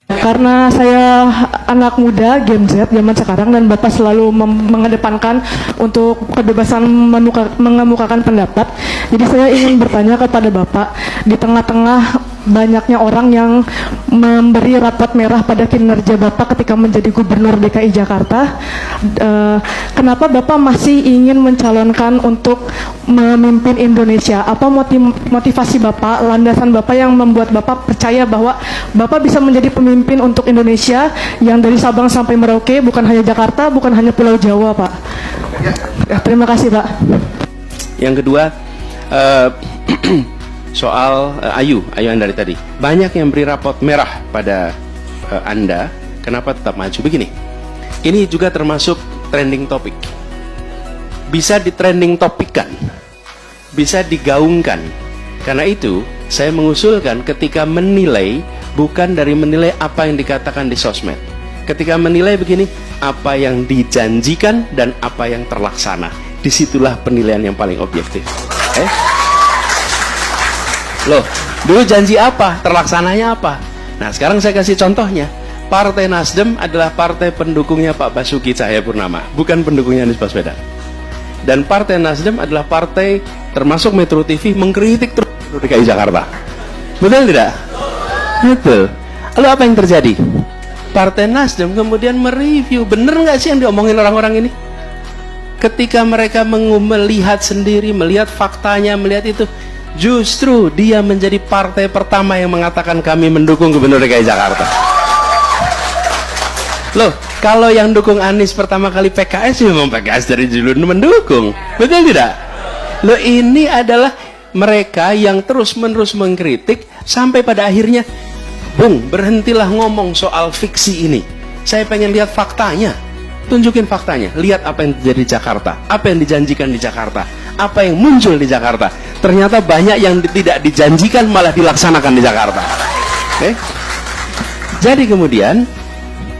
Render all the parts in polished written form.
Karena saya anak muda Gen Z zaman sekarang dan Bapak selalu mengedepankan untuk kebebasan mengemukakan pendapat. Jadi saya ingin bertanya kepada Bapak, di tengah-tengah banyaknya orang yang memberi rapot merah pada kinerja Bapak ketika menjadi Gubernur DKI Jakarta, kenapa Bapak masih ingin mencalonkan untuk memimpin Indonesia? Apa motivasi Bapak, landasan Bapak yang membuat Bapak percaya bahwa Bapak bisa menjadi pemimpin untuk Indonesia yang dari Sabang sampai Merauke, bukan hanya Jakarta, bukan hanya Pulau Jawa, Pak? Terima kasih, Pak. Yang kedua, soal Ayu yang dari tadi, banyak yang beri rapot merah pada Anda, kenapa tetap maju begini? Ini juga termasuk trending topik, bisa di-trending topikkan, bisa digaungkan. Karena itu saya mengusulkan ketika menilai, bukan dari menilai apa yang dikatakan di sosmed. Ketika menilai begini, apa yang dijanjikan dan apa yang terlaksana, disitulah penilaian yang paling objektif. Loh, dulu janji apa, terlaksananya apa? Nah, sekarang saya kasih contohnya. Partai Nasdem adalah partai pendukungnya Pak Basuki Cahayapurnama, bukan pendukungnya Anies Baswedan. Dan Partai Nasdem adalah partai termasuk Metro TV mengkritik terus DKI Jakarta. Betul tidak? Betul. Lalu apa yang terjadi? Partai Nasdem kemudian mereview, bener nggak sih yang diomongin orang-orang ini? Ketika mereka melihat sendiri, melihat faktanya, melihat itu, justru dia menjadi partai pertama yang mengatakan kami mendukung Gubernur DKI Jakarta. Loh, kalau yang dukung Anies pertama kali PKS, ya memang PKS dari dulu mendukung. Betul tidak? Loh, ini adalah mereka yang terus-menerus mengkritik sampai pada akhirnya, Bung, berhentilah ngomong soal fiksi ini. Saya pengen lihat faktanya. Tunjukin faktanya. Lihat apa yang terjadi di Jakarta, apa yang dijanjikan di Jakarta, apa yang muncul di Jakarta. Ternyata banyak yang tidak dijanjikan malah dilaksanakan di Jakarta. Jadi kemudian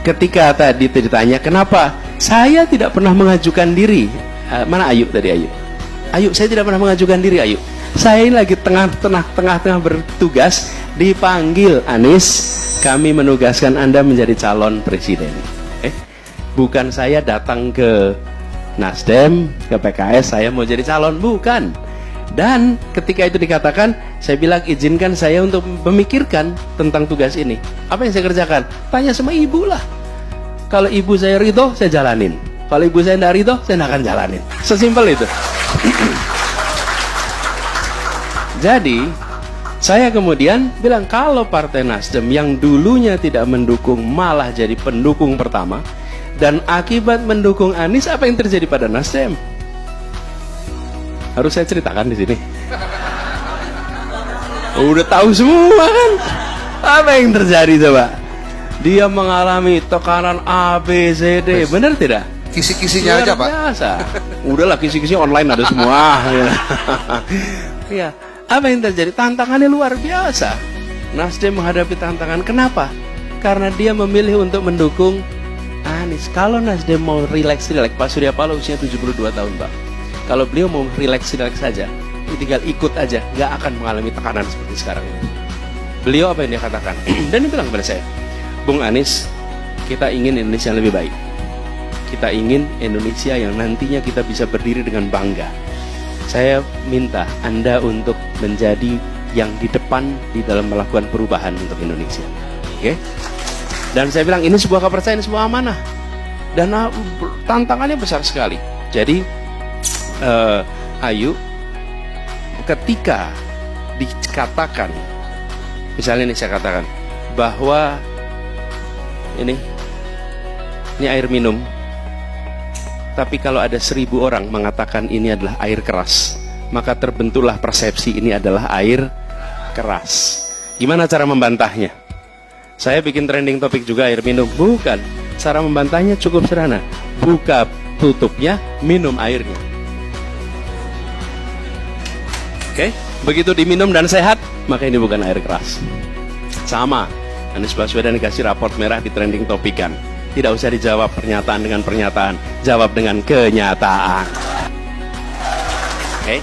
ketika tadi ditanya kenapa saya tidak pernah mengajukan diri, mana Ayu tadi? Ayu, saya tidak pernah mengajukan diri, Ayu. Saya ini lagi tengah-tengah bertugas, dipanggil Anies, kami menugaskan Anda menjadi calon presiden. Bukan saya datang ke Nasdem, ke PKS, saya mau jadi calon, bukan. Dan ketika itu dikatakan, saya bilang izinkan saya untuk memikirkan tentang tugas ini. Apa yang saya kerjakan? Tanya sama ibu lah. Kalau ibu saya ridho, saya jalanin. Kalau ibu saya tidak ridho, saya tidak akan jalanin. Sesimpel itu. Jadi saya kemudian bilang, kalau Partai Nasdem yang dulunya tidak mendukung malah jadi pendukung pertama, dan akibat mendukung Anies, apa yang terjadi pada Nasdem? Harus saya ceritakan di sini. Udah tahu semua kan? Apa yang terjadi coba? Dia mengalami tekanan A, B, C, D. Benar tidak? Kisi-kisinya aja, Pak. Biasa. Udahlah, kisi-kisinya online ada semua. Ya. Apa yang terjadi? Tantangannya luar biasa. Nasdem menghadapi tantangan. Kenapa? Karena dia memilih untuk mendukung Anies. Kalau Nasdem mau relax, Pak Surya Paloh usia 72 tahun, Pak. Kalau beliau mau relax saja, tinggal ikut aja, nggak akan mengalami tekanan seperti sekarang ini. Beliau apa yang dia katakan? Dan dia bilang kepada saya, Bung Anies, kita ingin Indonesia yang lebih baik. Kita ingin Indonesia yang nantinya kita bisa berdiri dengan bangga. Saya minta Anda untuk menjadi yang di depan di dalam melakukan perubahan untuk Indonesia. Oke? Dan saya bilang ini sebuah kepercayaan, sebuah amanah. Dan tantangannya besar sekali. Jadi Ayu, ketika dikatakan, misalnya ini saya katakan bahwa ini air minum, tapi kalau ada 1000 orang mengatakan ini adalah air keras, maka terbentuklah persepsi ini adalah air keras. Gimana cara membantahnya? Saya bikin trending topik juga air minum. Bukan. Cara membantahnya cukup sederhana. Buka tutupnya, minum airnya. Oke? Begitu diminum dan sehat, maka ini bukan air keras. Sama. Anies Baswedan dikasih raport merah di trending topikan. Tidak usah dijawab pernyataan dengan pernyataan. Jawab dengan kenyataan. Oke?